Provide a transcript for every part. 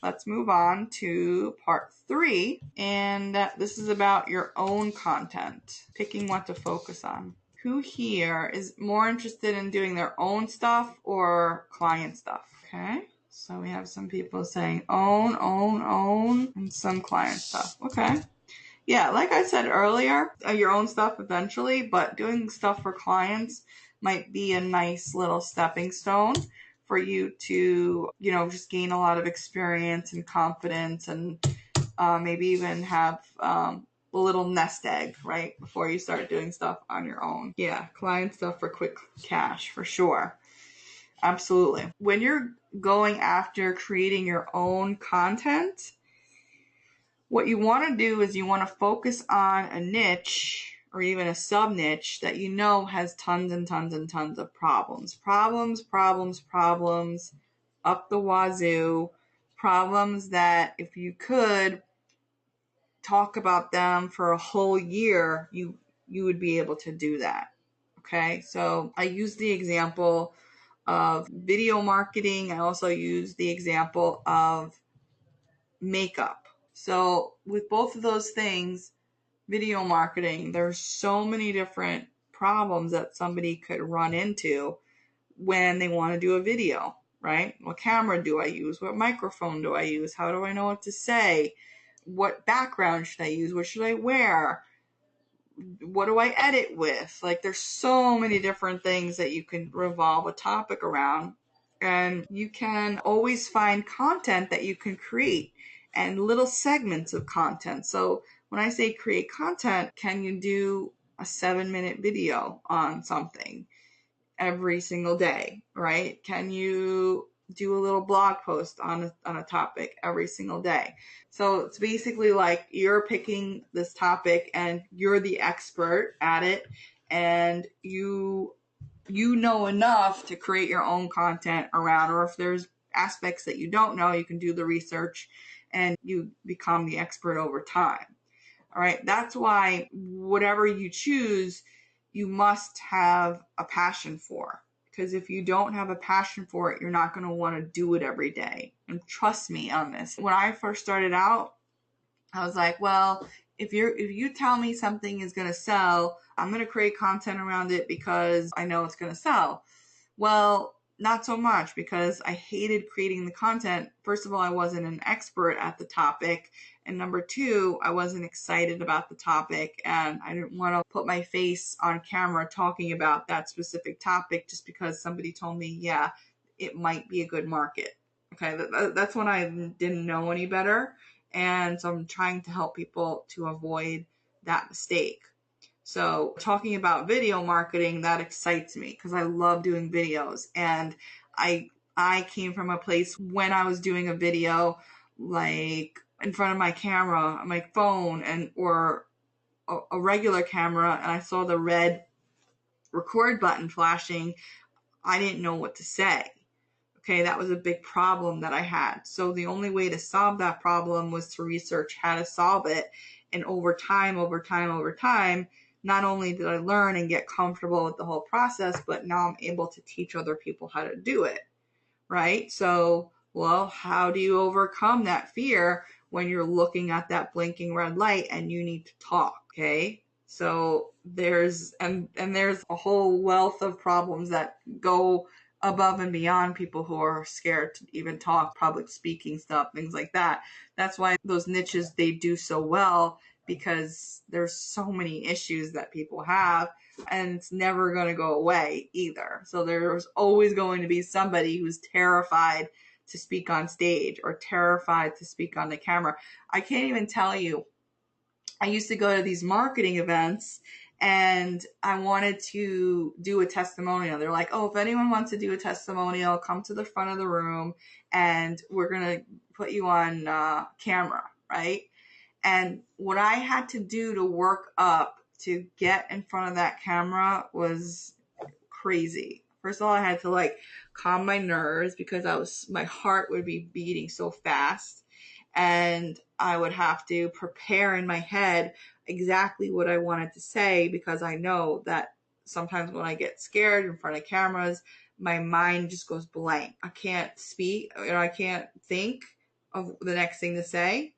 let's move on to part 3. And this is about your own content, picking what to focus on. Who here is more interested in doing their own stuff or client stuff? Okay. So we have some people saying own, and some client stuff. Okay. Yeah, like I said earlier, your own stuff eventually, but doing stuff for clients might be a nice little stepping stone for you to, just gain a lot of experience and confidence, and maybe even have a little nest egg, right, before you start doing stuff on your own. Yeah, client stuff for quick cash, for sure. Absolutely. When you're going after creating your own content, what you want to do is you want to focus on a niche or even a sub niche that has tons and tons and tons of problems, up the wazoo, problems that if you could talk about them for a whole year, you would be able to do that. Okay, so I use the example of video marketing. I also use the example of makeup. So with both of those things, video marketing, there's so many different problems that somebody could run into when they want to do a video, right? What camera do I use? What microphone do I use? How do I know what to say? What background should I use? What should I wear? What do I edit with? Like, there's so many different things that you can revolve a topic around, and you can always find content that you can create and little segments of content. So when I say create content, can you do a 7-minute video on something every single day, right? Can you do a little blog post on a topic every single day? So it's basically like you're picking this topic and you're the expert at it, and you know enough to create your own content around, or if there's aspects that you don't know, you can do the research and you become the expert over time. All right. That's why whatever you choose, you must have a passion for, because if you don't have a passion for it, you're not going to want to do it every day. And trust me on this. When I first started out, I was like, well, if you tell me something is going to sell, I'm going to create content around it because I know it's going to sell. Well, not so much, because I hated creating the content. First of all, I wasn't an expert at the topic. And number 2, I wasn't excited about the topic, and I didn't want to put my face on camera talking about that specific topic just because somebody told me, yeah, it might be a good market. Okay, that's when I didn't know any better. And so I'm trying to help people to avoid that mistake. So talking about video marketing, that excites me because I love doing videos. And I came from a place when I was doing a video, like in front of my camera, my phone, or a regular camera, and I saw the red record button flashing, I didn't know what to say. Okay, that was a big problem that I had. So the only way to solve that problem was to research how to solve it. And over time, not only did I learn and get comfortable with the whole process, but now I'm able to teach other people how to do it, right? So, well, how do you overcome that fear when you're looking at that blinking red light and you need to talk, okay? So there's a whole wealth of problems that go above and beyond people who are scared to even talk, public speaking stuff, things like that. That's why those niches, they do so well, because there's so many issues that people have, and it's never going to go away either. So there's always going to be somebody who's terrified to speak on stage or terrified to speak on the camera. I can't even tell you. I used to go to these marketing events and I wanted to do a testimonial. They're like, oh, if anyone wants to do a testimonial, come to the front of the room and we're going to put you on camera, right? And what I had to do to work up to get in front of that camera was crazy. First of all, I had to calm my nerves because my heart would be beating so fast. And I would have to prepare in my head exactly what I wanted to say, because I know that sometimes when I get scared in front of cameras, my mind just goes blank. I can't speak, I can't think of the next thing to say.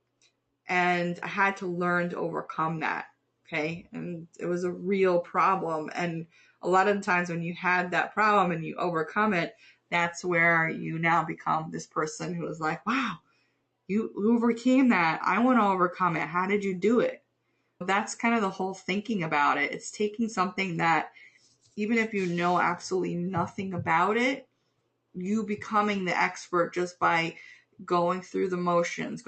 And I had to learn to overcome that. Okay. And it was a real problem. And a lot of the times when you had that problem and you overcome it, that's where you now become this person who is like, wow, you overcame that. I want to overcome it. How did you do it? That's kind of the whole thinking about it. It's taking something that, even if you know absolutely nothing about it, you becoming the expert just by going through the motions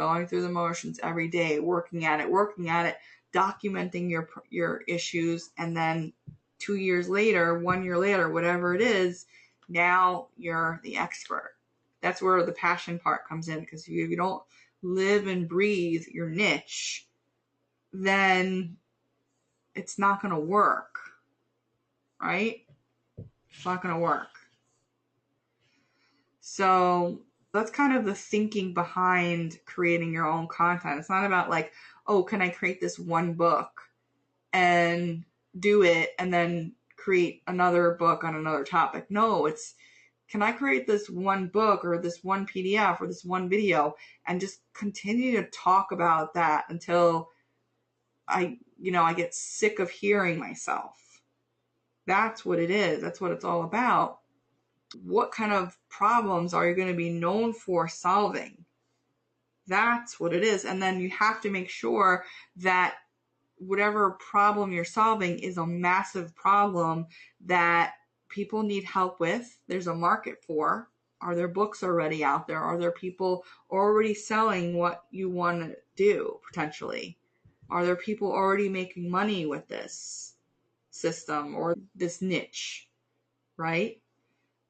every day, working at it, documenting your issues, and then 2 years later, 1 year later, whatever it is, now you're the expert. That's where the passion part comes in, because if you don't live and breathe your niche, then it's not going to work, right? It's not going to work. So that's kind of the thinking behind creating your own content. It's not about like, oh, can I create this one book and do it and then create another book on another topic? No, it's, can I create this one book or this one PDF or this one video and just continue to talk about that until I get sick of hearing myself. That's what it is. That's what it's all about. What kind of problems are you going to be known for solving? That's what it is. And then you have to make sure that whatever problem you're solving is a massive problem that people need help with. There's a market for. Are there books already out there? Are there people already selling what you want to do, potentially? Are there people already making money with this system or this niche, right?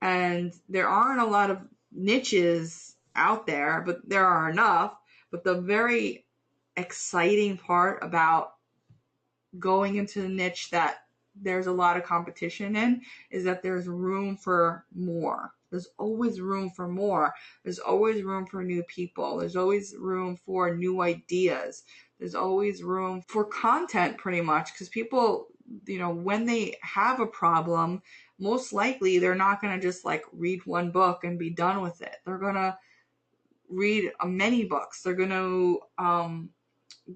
And there aren't a lot of niches out there, but there are enough. But the very exciting part about going into the niche that there's a lot of competition in is that there's room for more. There's always room for more. There's always room for new people. There's always room for new ideas. There's always room for content, pretty much, because people, when they have a problem, most likely they're not going to just like read one book and be done with it. They're going to read many books. They're going to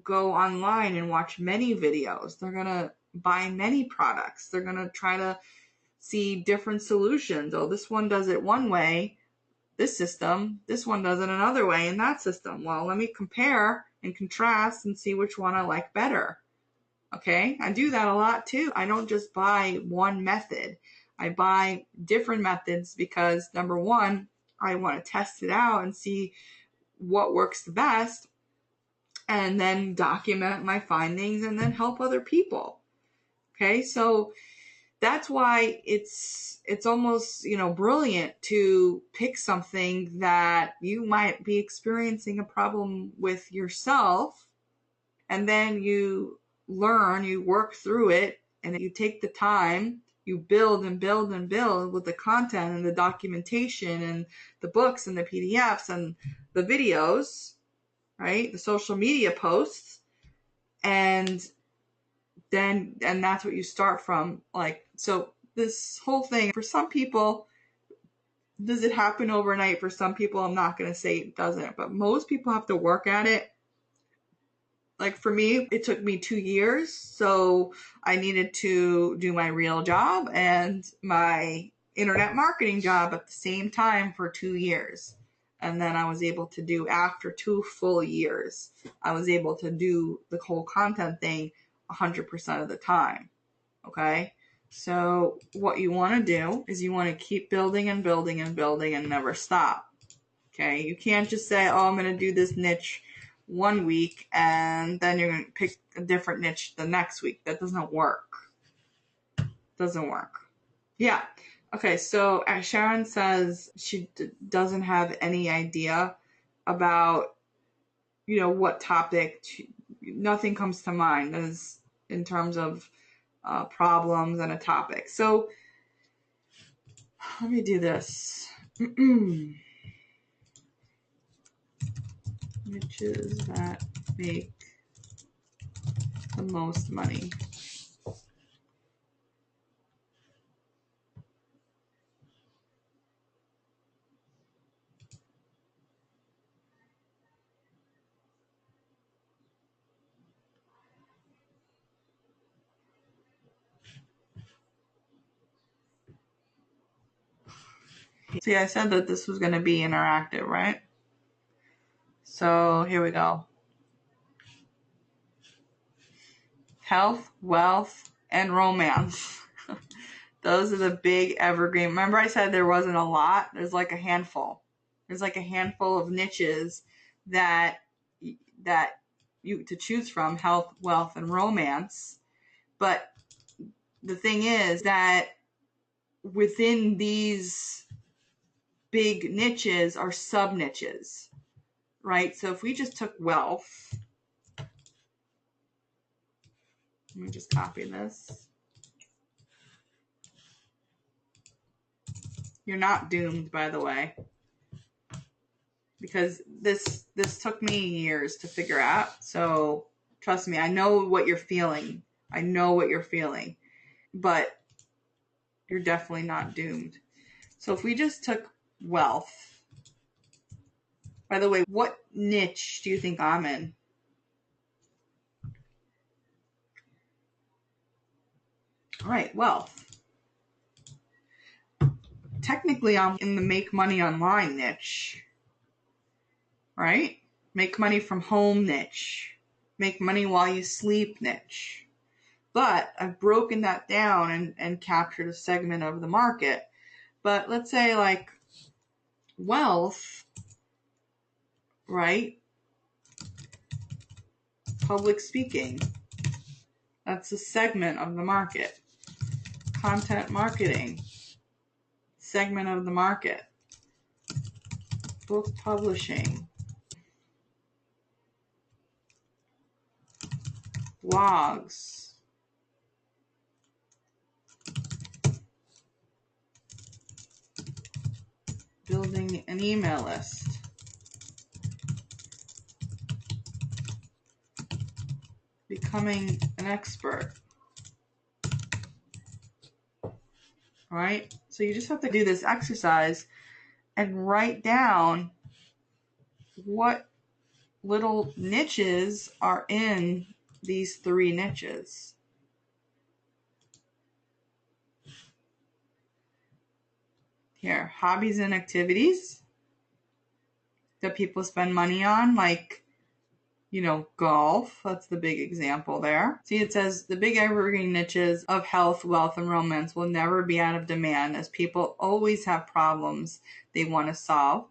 go online and watch many videos. They're going to buy many products. They're going to try to see different solutions. Oh, this one does it one way, this system. This one does it another way in that system. Well, let me compare and contrast and see which one I like better. Okay, I do that a lot too. I don't just buy one method. I buy different methods because, number one, I want to test it out and see what works the best, and then document my findings and then help other people. Okay, so that's why it's almost, brilliant to pick something that you might be experiencing a problem with yourself, and then you learn, you work through it, and you take the time, you build and build and build with the content and the documentation and the books and the PDFs and the videos, right? The social media posts. And that's what you start from. Like, so this whole thing, for some people, does it happen overnight? For some people, I'm not going to say it doesn't, but most people have to work at it. Like for me, it took me 2 years. So I needed to do my real job and my internet marketing job at the same time for 2 years. And then I was able to do, after 2 full years, I was able to do the whole content thing 100% of the time. Okay. So what you want to do is you want to keep building and building and building and never stop. Okay. You can't just say, oh, I'm going to do this niche 1 week and then you're going to pick a different niche the next week. That doesn't work. Doesn't work. Yeah. Okay. So Sharon says she doesn't have any idea about, what topic. Nothing comes to mind as in terms of problems and a topic. So let me do this. Niches that make the most money. See, I said that this was going to be interactive, right? So here we go. Health, wealth, and romance. Those are the big evergreen. Remember I said there wasn't a lot? There's like a handful. There's like a handful of niches that you to choose from: health, wealth, and romance. But the thing is that within these big niches are sub niches, right? So if we just took wealth, let me just copy this. You're not doomed, by the way, because this took me years to figure out. So trust me, I know what you're feeling. But you're definitely not doomed. So if we just took wealth, by the way, what niche do you think I'm in? All right, wealth. Technically, I'm in the make money online niche, right? Make money from home niche. Make money while you sleep niche. But I've broken that down and captured a segment of the market. But let's say like wealth, right? Public speaking. That's a segment of the market. Content marketing, segment of the market. Book publishing. Blogs. Building an email list. Becoming an expert. Right? So you just have to do this exercise and write down what little niches are in these three niches. Here, hobbies and activities that people spend money on, like, golf. That's the big example there. See, it says the big evergreen niches of health, wealth, and romance will never be out of demand, as people always have problems they want solved,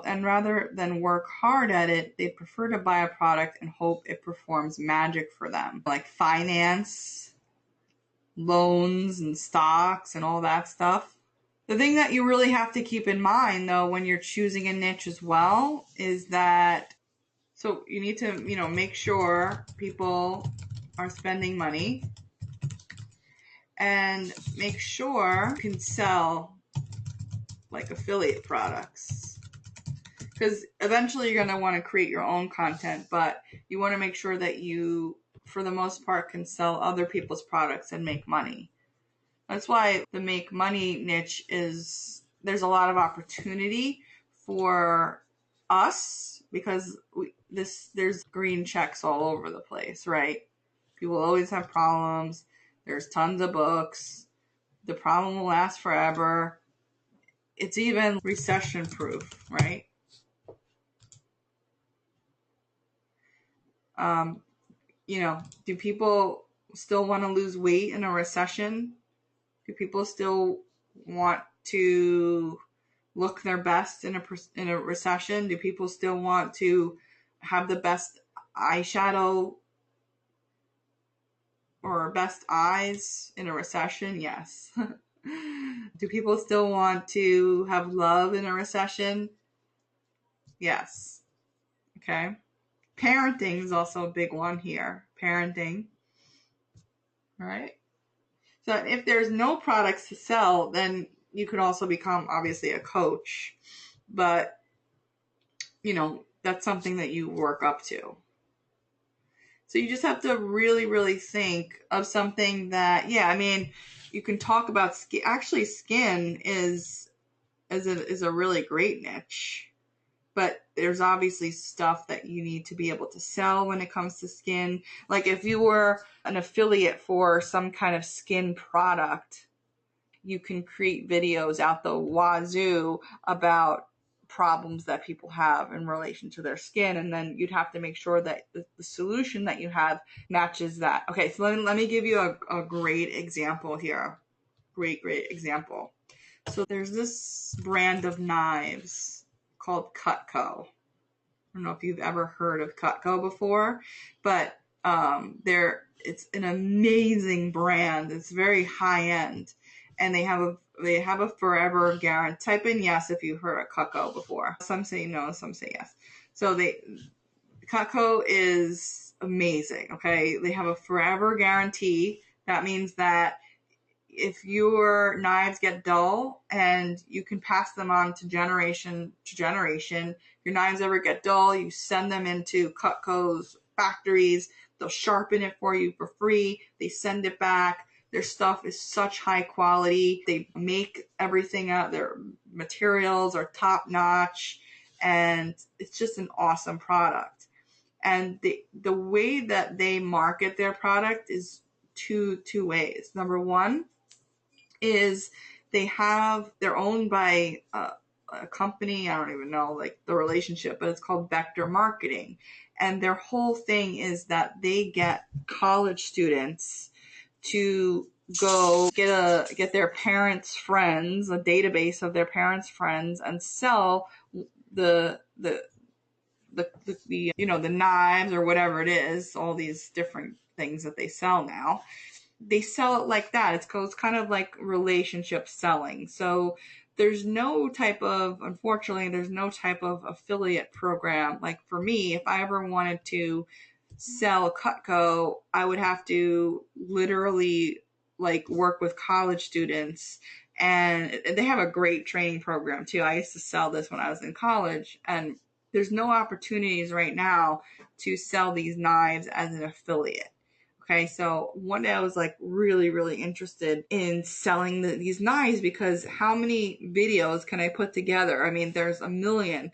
and rather than work hard at it, they prefer to buy a product and hope it performs magic for them. Like finance, loans, and stocks, and all that stuff. The thing that you really have to keep in mind, though, when you're choosing a niche as well, is that so you need to, make sure people are spending money and make sure you can sell like affiliate products. Because eventually you're going to want to create your own content, but you want to make sure that you, for the most part, can sell other people's products and make money. That's why the make money niche there's a lot of opportunity for us, because there's green checks all over the place, right? People always have problems. There's tons of books. The problem will last forever. It's even recession proof, right? Do people still want to lose weight in a recession? Do people still want to look their best in a recession? Do people still want to have the best eyeshadow or best eyes in a recession? Yes. Do people still want to have love in a recession? Yes. Okay. Parenting is also a big one here. Parenting. All right. So if there's no products to sell, then you could also become obviously a coach. But, that's something that you work up to. So you just have to really, really think of something that, you can talk about skin. Actually, skin is a really great niche. But there's obviously stuff that you need to be able to sell when it comes to skin. Like if you were an affiliate for some kind of skin product, you can create videos out the wazoo about problems that people have in relation to their skin, and then you'd have to make sure that the solution that you have matches that. Okay, so let me give you a great example here. Great example. So there's this brand of knives called Cutco. I don't know if you've ever heard of Cutco before, but it's an amazing brand. It's very high end, and they have a forever guarantee. Type in yes if you've heard of Cutco before. Some say no, some say yes. So Cutco is amazing. Okay, they have a forever guarantee. That means that if your knives get dull, and you can pass them on to generation, your knives ever get dull, you send them into Cutco's factories. They'll sharpen it for you for free. They send it back. Their stuff is such high quality. They make everything out. Their materials are top notch, and it's just an awesome product. And the way that they market their product is two ways. Number one is they're owned by a company. I don't even know like the relationship, but it's called Vector Marketing. And their whole thing is that they get college students to go get their parents' friends, a database of their parents' friends, and sell the the knives or whatever it is, all these different things that they sell now. They sell it like that. It's kind of like relationship selling. So unfortunately, there's no type of affiliate program. Like for me, if I ever wanted to sell Cutco, I would have to literally like work with college students, and they have a great training program too. I used to sell this when I was in college, and there's no opportunities right now to sell these knives as an affiliate. Okay, so one day I was like really, really interested in selling these knives, because how many videos can I put together? I mean, there's a million.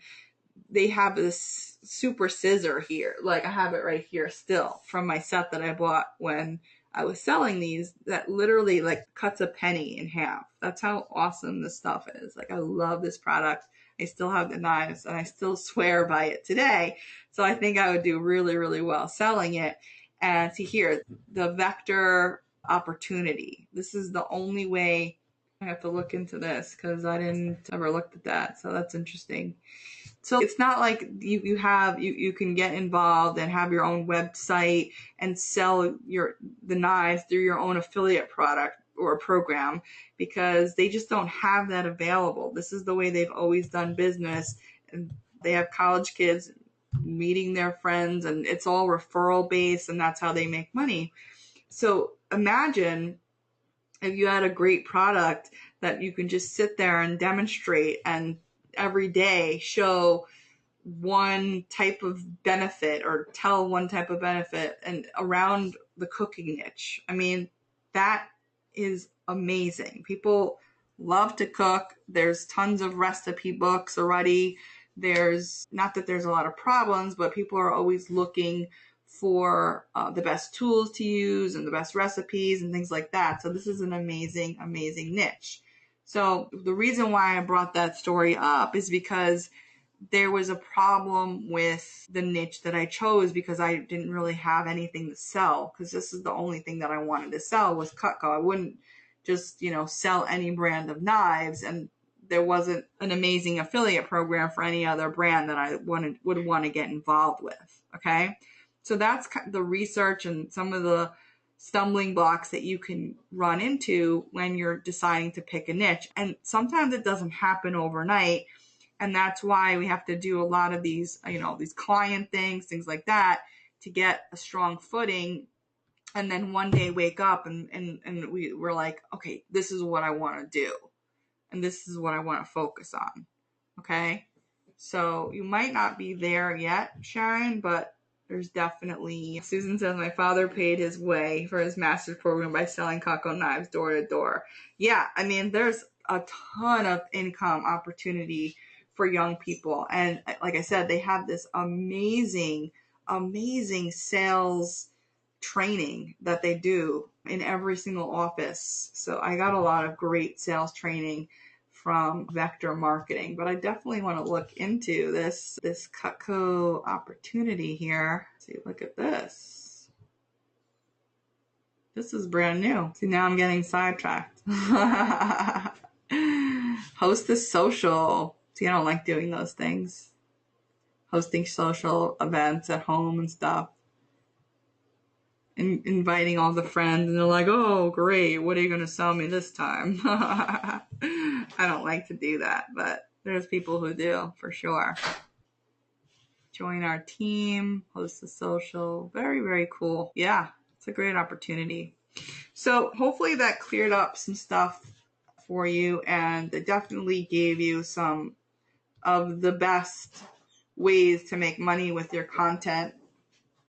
They have this super scissor here. Like I have it right here still from my set that I bought when I was selling these, that literally like cuts a penny in half. That's how awesome this stuff is. Like I love this product. I still have the knives and I still swear by it today. So I think I would do really, really well selling it. And see here, the Vector opportunity. This is the only way. I have to look into this because I didn't ever look at that. So that's interesting. So it's not like you can get involved and have your own website and sell the knives through your own affiliate product or program, because they just don't have that available. This is the way they've always done business. And they have college kids meeting their friends, and it's all referral based, and that's how they make money. So imagine if you had a great product that you can just sit there and demonstrate and every day show one type of benefit or tell one type of benefit and around the cooking niche. I mean, that is amazing. People love to cook. There's tons of recipe books already. There's not that there's a lot of problems, but people are always looking for the best tools to use and the best recipes and things like that. So this is an amazing, amazing niche. So the reason why I brought that story up is because there was a problem with the niche that I chose, because I didn't really have anything to sell, because this is the only thing that I wanted to sell was Cutco. I wouldn't just, sell any brand of knives, and there wasn't an amazing affiliate program for any other brand that I would want to get involved with. Okay. So that's the research and some of the stumbling blocks that you can run into when you're deciding to pick a niche. And sometimes it doesn't happen overnight. And that's why we have to do a lot of these, these client things like that, to get a strong footing. And then one day wake up and we're like, okay, this is what I want to do. And this is what I want to focus on. Okay. So you might not be there yet, Sharon, but there's definitely, Susan says, my father paid his way for his master's program by selling Cutco knives door to door. Yeah. I mean, there's a ton of income opportunity for young people. And like I said, they have this amazing sales training that they do in every single office. So I got a lot of great sales training from Vector Marketing, but I definitely want to look into this Cutco opportunity here. See, look at this. This is brand new. See, now I'm getting sidetracked. Host a social. See, I don't like doing those things. Hosting social events at home and stuff. And inviting all the friends, and they're like, oh, great, what are you going to sell me this time? I don't like to do that, but there's people who do, for sure. Join our team, host a social. Very, very cool. Yeah, it's a great opportunity. So hopefully that cleared up some stuff for you, and it definitely gave you some of the best ways to make money with your content